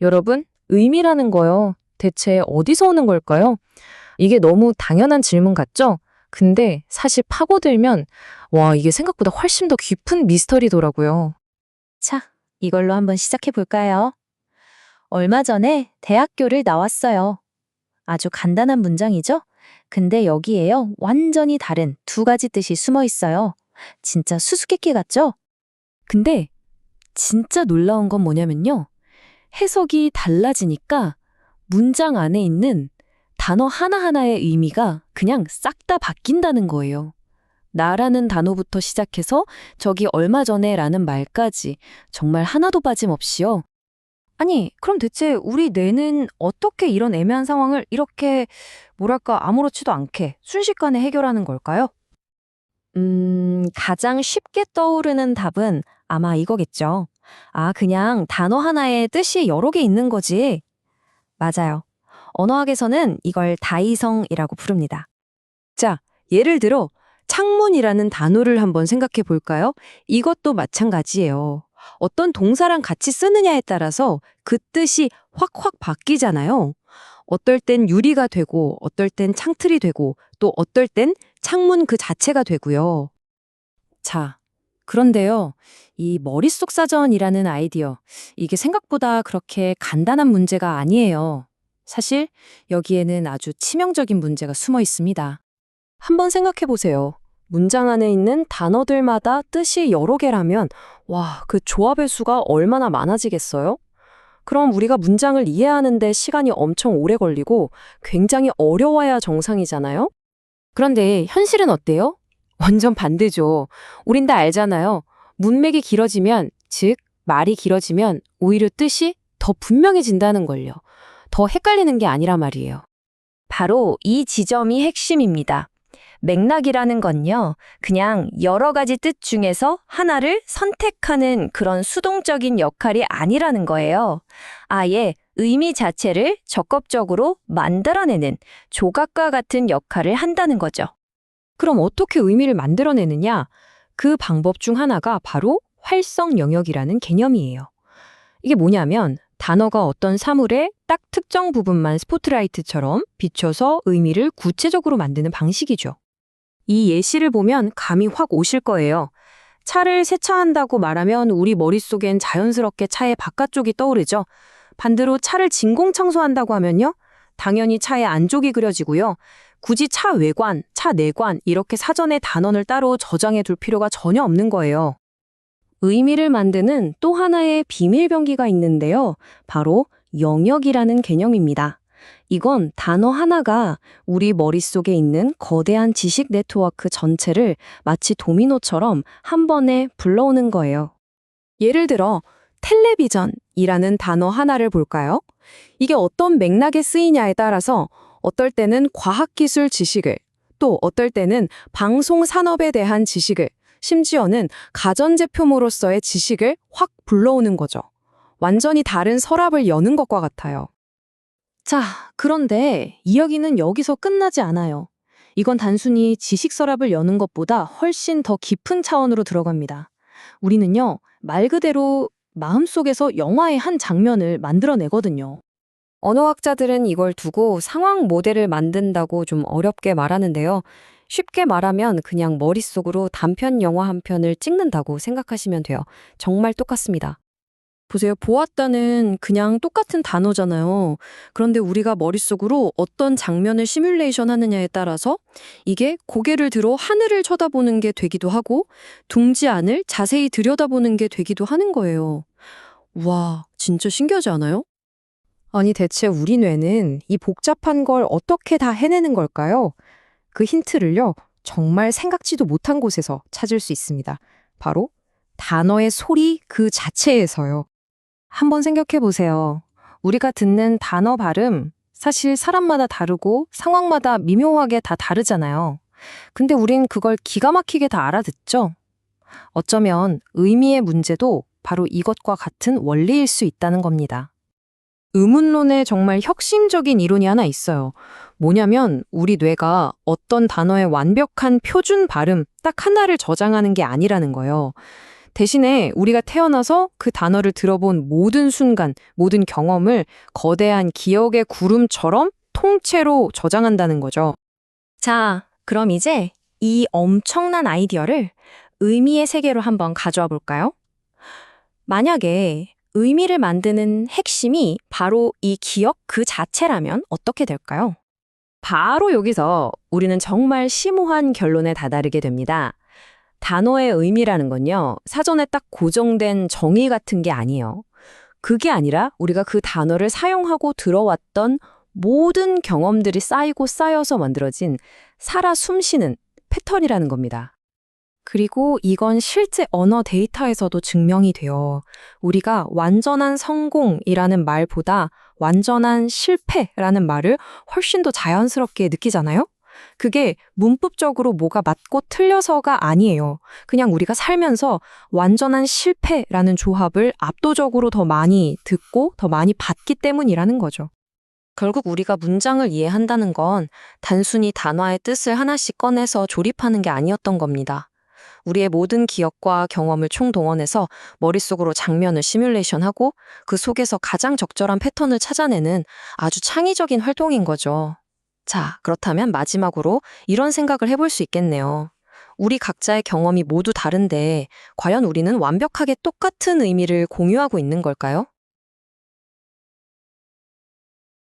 여러분, 의미라는 거요. 대체 어디서 오는 걸까요? 이게 너무 당연한 질문 같죠? 근데 사실 파고들면, 와, 이게 생각보다 훨씬 더 깊은 미스터리더라고요. 자, 이걸로 한번 시작해 볼까요? 얼마 전에 대학교를 나왔어요. 아주 간단한 문장이죠? 근데 여기에요, 완전히 다른 두 가지 뜻이 숨어 있어요. 진짜 수수께끼 같죠? 근데 진짜 놀라운 건 뭐냐면요. 해석이 달라지니까 문장 안에 있는 단어 하나하나의 의미가 그냥 싹 다 바뀐다는 거예요. 나라는 단어부터 시작해서 저기 얼마 전에라는 말까지 정말 하나도 빠짐없이요. 아니, 그럼 대체 우리 뇌는 어떻게 이런 애매한 상황을 이렇게, 뭐랄까, 아무렇지도 않게 순식간에 해결하는 걸까요? 가장 쉽게 떠오르는 답은 아마 이거겠죠. 아, 그냥 단어 하나에 뜻이 여러 개 있는 거지. 맞아요. 언어학에서는 이걸 다이성이라고 부릅니다. 자, 예를 들어 창문이라는 단어를 한번 생각해 볼까요? 이것도 마찬가지예요. 어떤 동사랑 같이 쓰느냐에 따라서 그 뜻이 확확 바뀌잖아요. 어떨 땐 유리가 되고, 어떨 땐 창틀이 되고, 또 어떨 땐 창문 그 자체가 되고요. 자, 그런데요, 이 머릿속 사전이라는 아이디어, 이게 생각보다 그렇게 간단한 문제가 아니에요. 사실 여기에는 아주 치명적인 문제가 숨어 있습니다. 한번 생각해 보세요. 문장 안에 있는 단어들마다 뜻이 여러 개라면, 와, 그 조합의 수가 얼마나 많아지겠어요? 그럼 우리가 문장을 이해하는데 시간이 엄청 오래 걸리고 굉장히 어려워야 정상이잖아요? 그런데 현실은 어때요? 완전 반대죠. 우린 다 알잖아요. 문맥이 길어지면, 즉, 말이 길어지면 오히려 뜻이 더 분명해진다는 걸요. 더 헷갈리는 게 아니라 말이에요. 바로 이 지점이 핵심입니다. 맥락이라는 건요, 그냥 여러 가지 뜻 중에서 하나를 선택하는 그런 수동적인 역할이 아니라는 거예요. 아예 의미 자체를 적극적으로 만들어내는 조각과 같은 역할을 한다는 거죠. 그럼 어떻게 의미를 만들어내느냐? 그 방법 중 하나가 바로 활성 영역이라는 개념이에요. 이게 뭐냐면 단어가 어떤 사물의 딱 특정 부분만 스포트라이트처럼 비춰서 의미를 구체적으로 만드는 방식이죠. 이 예시를 보면 감이 확 오실 거예요. 차를 세차한다고 말하면 우리 머릿속엔 자연스럽게 차의 바깥쪽이 떠오르죠. 반대로 차를 진공청소한다고 하면요. 당연히 차의 안쪽이 그려지고요. 굳이 차 외관, 차 내관 이렇게 사전에 단원을 따로 저장해 둘 필요가 전혀 없는 거예요. 의미를 만드는 또 하나의 비밀 병기가 있는데요. 바로 영역이라는 개념입니다. 이건 단어 하나가 우리 머릿속에 있는 거대한 지식 네트워크 전체를 마치 도미노처럼 한 번에 불러오는 거예요. 예를 들어 텔레비전이라는 단어 하나를 볼까요? 이게 어떤 맥락에 쓰이냐에 따라서 어떨 때는 과학기술 지식을, 또 어떨 때는 방송 산업에 대한 지식을, 심지어는 가전제품으로서의 지식을 확 불러오는 거죠. 완전히 다른 서랍을 여는 것과 같아요. 자, 그런데 이야기는 여기서 끝나지 않아요. 이건 단순히 지식 서랍을 여는 것보다 훨씬 더 깊은 차원으로 들어갑니다. 우리는요, 말 그대로 마음속에서 영화의 한 장면을 만들어내거든요. 언어학자들은 이걸 두고 상황 모델을 만든다고 좀 어렵게 말하는데요. 쉽게 말하면 그냥 머릿속으로 단편 영화 한 편을 찍는다고 생각하시면 돼요. 정말 똑같습니다. 보세요. 보았다는 그냥 똑같은 단어잖아요. 그런데 우리가 머릿속으로 어떤 장면을 시뮬레이션 하느냐에 따라서 이게 고개를 들어 하늘을 쳐다보는 게 되기도 하고 둥지 안을 자세히 들여다보는 게 되기도 하는 거예요. 와, 진짜 신기하지 않아요? 아니, 대체 우리 뇌는 이 복잡한 걸 어떻게 다 해내는 걸까요? 그 힌트를요, 정말 생각지도 못한 곳에서 찾을 수 있습니다. 바로 단어의 소리 그 자체에서요. 한번 생각해 보세요. 우리가 듣는 단어 발음, 사실 사람마다 다르고 상황마다 미묘하게 다 다르잖아요. 근데 우린 그걸 기가 막히게 다 알아듣죠? 어쩌면 의미의 문제도 바로 이것과 같은 원리일 수 있다는 겁니다. 의문론에 정말 혁신적인 이론이 하나 있어요. 뭐냐면 우리 뇌가 어떤 단어의 완벽한 표준 발음 딱 하나를 저장하는 게 아니라는 거예요. 대신에 우리가 태어나서 그 단어를 들어본 모든 순간, 모든 경험을 거대한 기억의 구름처럼 통째로 저장한다는 거죠. 자, 그럼 이제 이 엄청난 아이디어를 의미의 세계로 한번 가져와 볼까요? 만약에 의미를 만드는 핵심이 바로 이 기억 그 자체라면 어떻게 될까요? 바로 여기서 우리는 정말 심오한 결론에 다다르게 됩니다. 단어의 의미라는 건요, 사전에 딱 고정된 정의 같은 게 아니에요. 그게 아니라 우리가 그 단어를 사용하고 들어왔던 모든 경험들이 쌓이고 쌓여서 만들어진 살아 숨쉬는 패턴이라는 겁니다. 그리고 이건 실제 언어 데이터에서도 증명이 돼요. 우리가 완전한 성공이라는 말보다 완전한 실패라는 말을 훨씬 더 자연스럽게 느끼잖아요? 그게 문법적으로 뭐가 맞고 틀려서가 아니에요. 그냥 우리가 살면서 완전한 실패라는 조합을 압도적으로 더 많이 듣고 더 많이 봤기 때문이라는 거죠. 결국 우리가 문장을 이해한다는 건 단순히 단어의 뜻을 하나씩 꺼내서 조립하는 게 아니었던 겁니다. 우리의 모든 기억과 경험을 총동원해서 머릿속으로 장면을 시뮬레이션하고 그 속에서 가장 적절한 패턴을 찾아내는 아주 창의적인 활동인 거죠. 자, 그렇다면 마지막으로 이런 생각을 해볼 수 있겠네요. 우리 각자의 경험이 모두 다른데 과연 우리는 완벽하게 똑같은 의미를 공유하고 있는 걸까요?